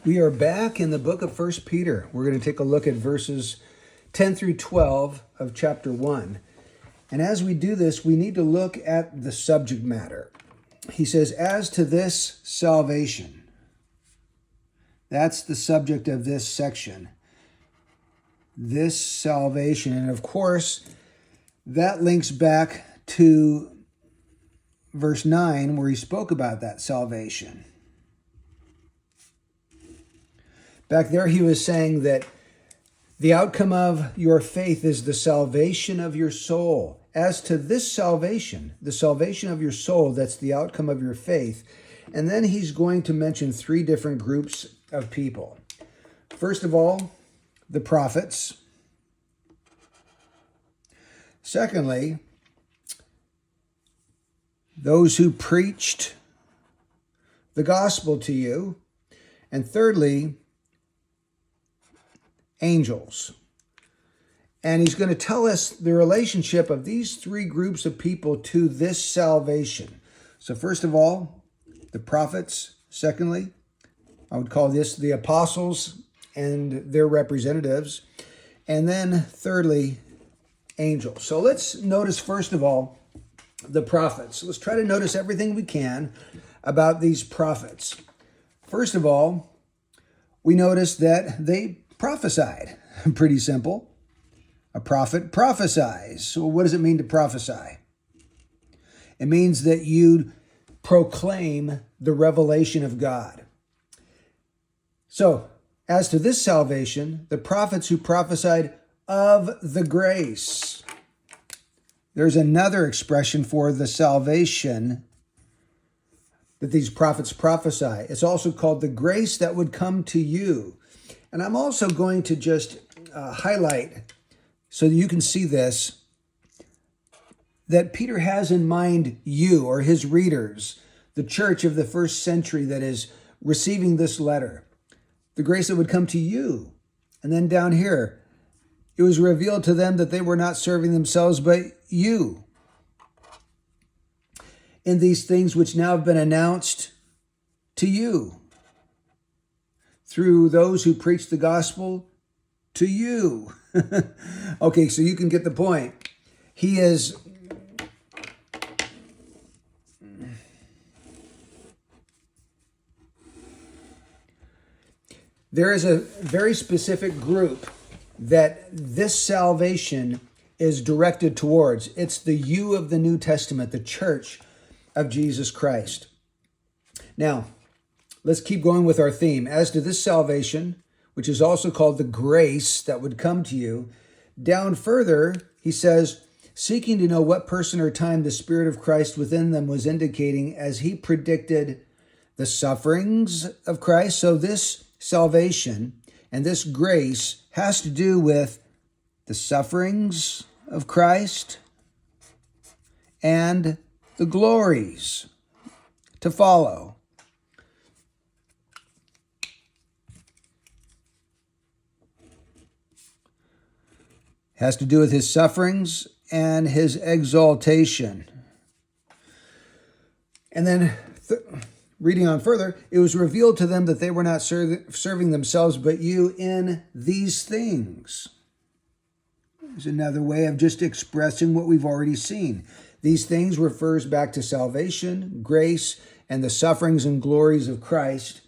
We are back in the book of First Peter. We're going to take a look at verses 10 through 12 of chapter 1. And as we do this, we need to look at the subject matter. He says, as to this salvation, that's the subject of this section. This salvation. And of course, that links back to verse 9 where he spoke about that salvation. Back there, he was saying that the outcome of your faith is the salvation of your soul. As to this salvation, the salvation of your soul, that's the outcome of your faith. And then he's going to mention three different groups of people. First of all, the prophets. Secondly, those who preached the gospel to you. And thirdly, angels. And he's going to tell us the relationship of these three groups of people to this salvation. So first of all, the prophets. Secondly, I would call this the apostles and their representatives. And then thirdly, angels. So let's notice first of all, the prophets. Let's try to notice everything we can about these prophets. First of all, we notice that they prophesied. Pretty simple. A prophet prophesies. So what does it mean to prophesy? It means that you proclaim the revelation of God. So, as to this salvation, the prophets who prophesied of the grace. There's another expression for the salvation that these prophets prophesy. It's also called the grace that would come to you. And I'm also going to just highlight, so that you can see this, that Peter has in mind you or his readers, the church of the first century that is receiving this letter. The grace that would come to you. And then down here, it was revealed to them that they were not serving themselves, but you. In these things which now have been announced to you through those who preach the gospel to you. Okay, so you can get the point. There is a very specific group that this salvation is directed towards. It's the you of the New Testament, the church of Jesus Christ. Now, let's keep going with our theme. As to this salvation, which is also called the grace that would come to you, down further, he says, seeking to know what person or time the Spirit of Christ within them was indicating as he predicted the sufferings of Christ. So this salvation and this grace has to do with the sufferings of Christ and the glories to follow. Has to do with his sufferings and his exaltation. And then reading on further, it was revealed to them that they were not serving themselves, but you in these things. There's another way of just expressing what we've already seen. These things refers back to salvation, grace, and the sufferings and glories of Christ,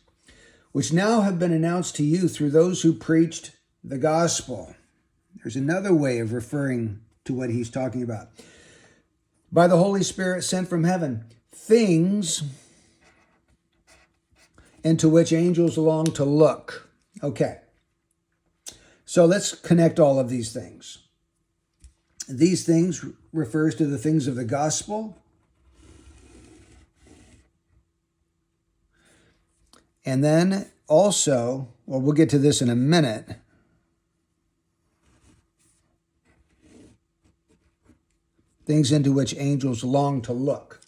which now have been announced to you through those who preached the gospel. There's another way of referring to what he's talking about. By the Holy Spirit sent from heaven, things into which angels long to look. Okay. So let's connect all of these things. These things refers to the things of the gospel. And then also, well, we'll get to this in a minute. Things into which angels long to look.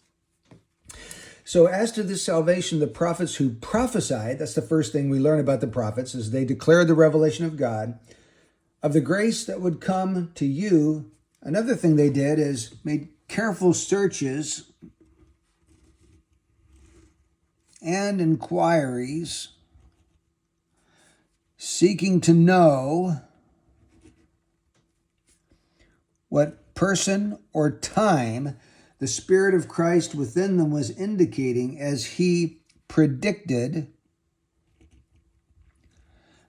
So as to this salvation, the prophets who prophesied, that's the first thing we learn about the prophets, is they declared the revelation of God, of the grace that would come to you. Another thing they did is made careful searches and inquiries seeking to know what person or time the Spirit of Christ within them was indicating as he predicted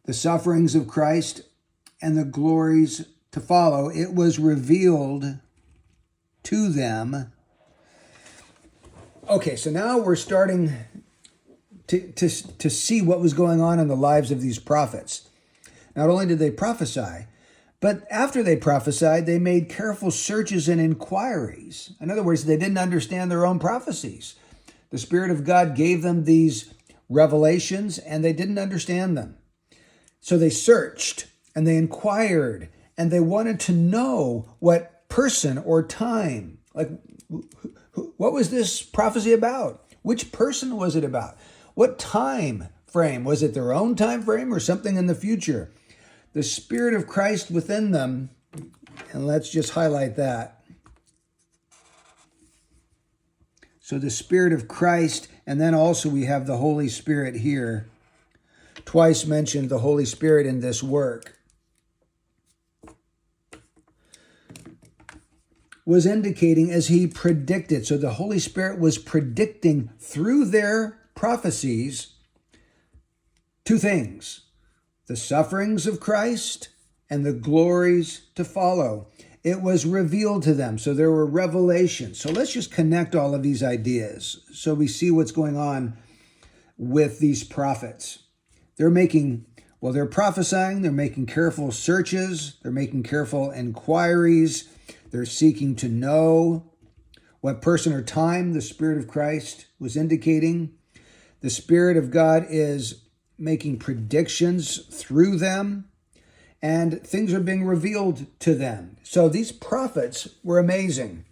the sufferings of Christ and the glories to follow. It was revealed to them. Okay, so now we're starting to see what was going on in the lives of these prophets. Not only did they prophesy, but after they prophesied, they made careful searches and inquiries. In other words, they didn't understand their own prophecies. The Spirit of God gave them these revelations, and they didn't understand them. So they searched, and they inquired, and they wanted to know what person or time, like what was this prophecy about? Which person was it about? What time frame? Was it their own time frame or something in the future? The Spirit of Christ within them, and let's just highlight that. So the Spirit of Christ, and then also we have the Holy Spirit here. Twice mentioned the Holy Spirit in this work. Was indicating as he predicted. So the Holy Spirit was predicting through their prophecies two things: the sufferings of Christ and the glories to follow. It was revealed to them. So there were revelations. So let's just connect all of these ideas so we see what's going on with these prophets. They're prophesying, they're making careful searches, they're making careful inquiries, they're seeking to know what person or time the Spirit of Christ was indicating. The Spirit of God is making predictions through them, and things are being revealed to them. So these prophets were amazing.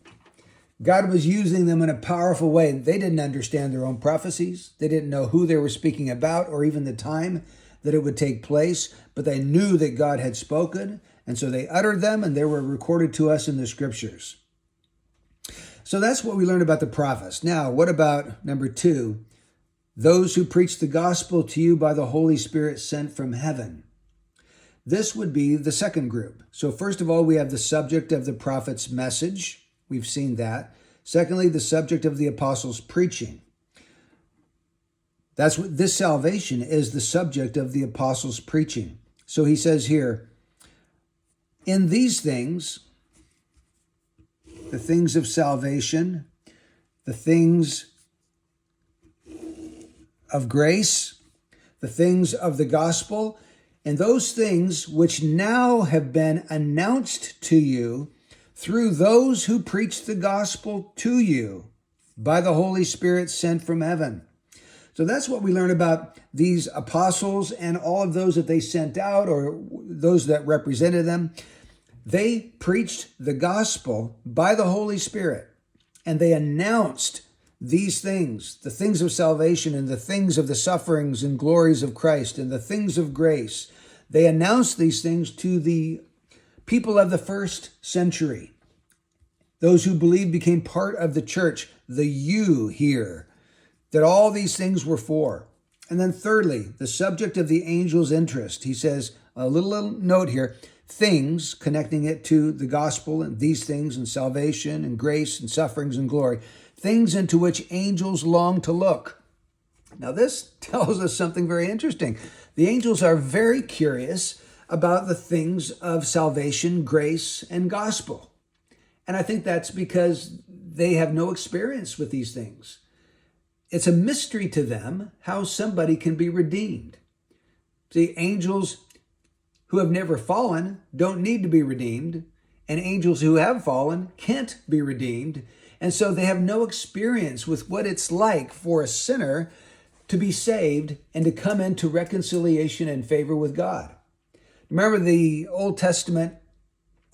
God was using them in a powerful way. They didn't understand their own prophecies. They didn't know who they were speaking about or even the time that it would take place, but they knew that God had spoken, and so they uttered them, and they were recorded to us in the scriptures. So that's what we learned about the prophets. Now, what about number 2? Those who preach the gospel to you by the Holy Spirit sent from heaven. This would be the second group. So first of all, we have the subject of the prophet's message. We've seen that. Secondly, the subject of the apostles' preaching. That's what this salvation is, the subject of the apostles' preaching. So he says here, in these things, the things of salvation, the things of grace, the things of the gospel, and those things which now have been announced to you through those who preach the gospel to you by the Holy Spirit sent from heaven. So that's what we learn about these apostles and all of those that they sent out or those that represented them. They preached the gospel by the Holy Spirit, and they announced these things, the things of salvation and the things of the sufferings and glories of Christ and the things of grace. They announced these things to the people of the first century. Those who believed became part of the church, the you here, that all these things were for. And then thirdly, the subject of the angel's interest. He says, a little note here, things, connecting it to the gospel and these things and salvation and grace and sufferings and glory, things into which angels long to look. Now this tells us something very interesting. The angels are very curious about the things of salvation, grace, and gospel. And I think that's because they have no experience with these things. It's a mystery to them how somebody can be redeemed. See, angels who have never fallen don't need to be redeemed, and angels who have fallen can't be redeemed. And so they have no experience with what it's like for a sinner to be saved and to come into reconciliation and favor with God. Remember the Old Testament,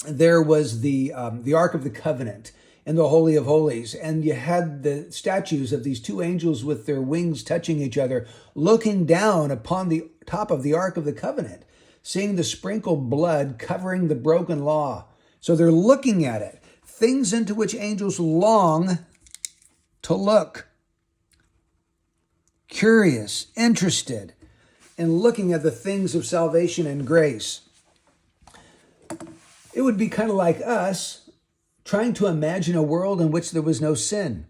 there was the Ark of the Covenant in the Holy of Holies, and you had the statues of these two angels with their wings touching each other, looking down upon the top of the Ark of the Covenant, seeing the sprinkled blood covering the broken law. So they're looking at it, things into which angels long to look. Curious, interested. in looking at the things of salvation and grace. It would be kind of like us trying to imagine a world in which there was no sin.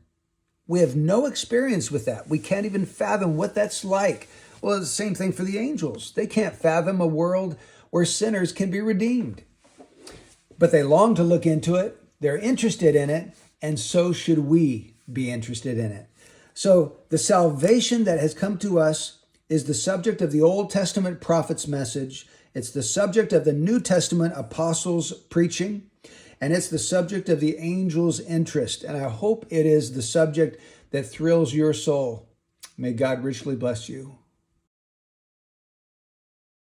We have no experience with that. We can't even fathom what that's like. Well, it's the same thing for the angels. They can't fathom a world where sinners can be redeemed. But they long to look into it. They're interested in it. And so should we be interested in it. So the salvation that has come to us is the subject of the Old Testament prophet's message. It's the subject of the New Testament apostles' preaching. And it's the subject of the angels' interest. And I hope it is the subject that thrills your soul. May God richly bless you.